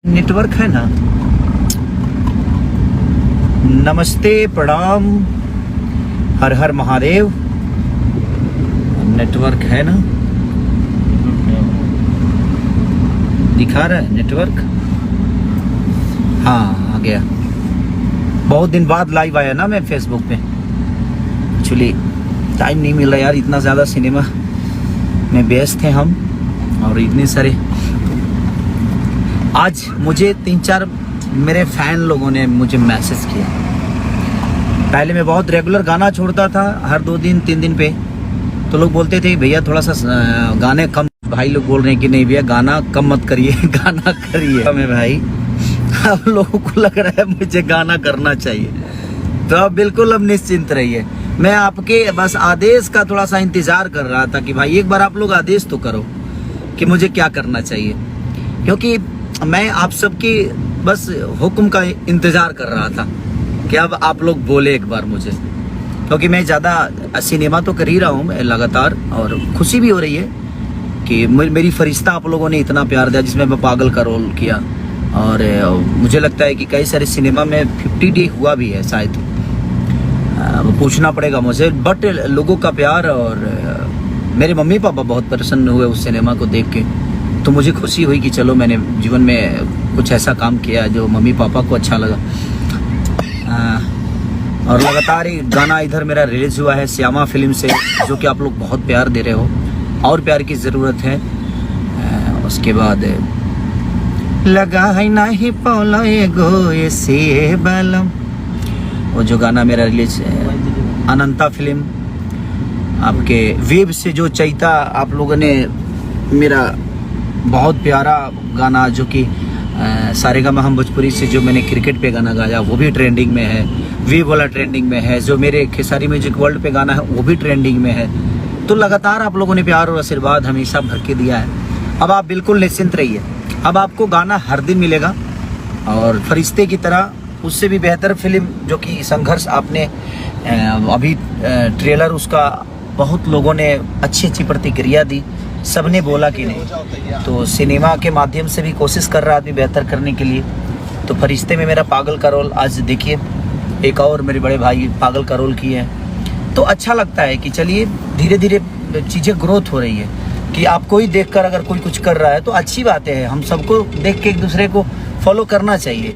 Network है ना। नमस्ते, प्रणाम, हर हर महादेव। नेटवर्क है ना, दिखा रहा है नेटवर्क। हाँ, आ गया। बहुत दिन बाद लाइव आया ना मैं फेसबुक पे। एक्चुअली टाइम नहीं मिल रहा यार, इतना ज़्यादा सिनेमा में व्यस्त थे हम, और इतने सारे। आज मुझे 3-4 मेरे फैन लोगों ने मुझे मैसेज किया। पहले मैं बहुत रेगुलर गाना छोड़ता था, हर 2 दिन 3 दिन पे, तो लोग बोलते थे भैया थोड़ा सा गाने कम। भाई लोग बोल रहे हैं कि नहीं भैया गाना कम मत करिए, गाना करिए। हमें भाई अब लोगों को लग रहा है मुझे गाना करना चाहिए, तो अब बिल्कुल अब निश्चिंत रहिए। मैं आपके बस आदेश का थोड़ा सा इंतजार कर रहा था कि भाई एक बार आप लोग आदेश तो करो कि मुझे क्या करना चाहिए, क्योंकि मैं आप सबकी बस हुक्म का इंतजार कर रहा था कि अब आप लोग बोले एक बार मुझे, क्योंकि मैं ज़्यादा सिनेमा तो कर ही रहा हूँ मैं लगातार, और खुशी भी हो रही है कि मेरी फरिश्ता आप लोगों ने इतना प्यार दिया, जिसमें मैं पागल का रोल किया। और मुझे लगता है कि कई सारे सिनेमा में 50 डे हुआ भी है शायद, पूछना पड़ेगा मुझे, बट लोगों का प्यार। और मेरे मम्मी पापा बहुत प्रसन्न हुए उस सिनेमा को देख के, तो मुझे खुशी हुई कि चलो मैंने जीवन में कुछ ऐसा काम किया जो मम्मी पापा को अच्छा लगा। और लगातार ही गाना इधर मेरा रिलीज हुआ है श्यामा फिल्म से, जो कि आप लोग बहुत प्यार दे रहे हो, और प्यार की ज़रूरत है। उसके बाद लगा है नहीं पौलो एगो से बलम, वो जो गाना मेरा रिलीज है अनंता फिल्म, आपके वेब से जो चैता आप लोगों ने मेरा बहुत प्यारा गाना, जो कि सारेगामा हम भोजपुरी से जो मैंने क्रिकेट पे गाना गाया वो भी ट्रेंडिंग में है, वेब वाला ट्रेंडिंग में है, जो मेरे खेसारी म्यूजिक वर्ल्ड पे गाना है वो भी ट्रेंडिंग में है। तो लगातार आप लोगों ने प्यार और आशीर्वाद हमेशा भर के दिया है। अब आप बिल्कुल निश्चिंत रहिए, अब आपको गाना हर दिन मिलेगा, और फरिश्ते की तरह उससे भी बेहतर फिल्म जो कि संघर्ष, आपने अभी ट्रेलर उसका बहुत लोगों ने अच्छी अच्छी प्रतिक्रिया दी, सबने बोला कि नहीं, तो सिनेमा के माध्यम से भी कोशिश कर रहा आदमी बेहतर करने के लिए। तो फरिश्ते में मेरा पागल का रोल, आज देखिए एक और मेरे बड़े भाई पागल का रोल किए हैं, तो अच्छा लगता है कि चलिए धीरे धीरे चीज़ें ग्रोथ हो रही है, कि आपको ही देखकर अगर कोई कुछ कर रहा है तो अच्छी बात है, हम सबको देख के एक दूसरे को फॉलो करना चाहिए।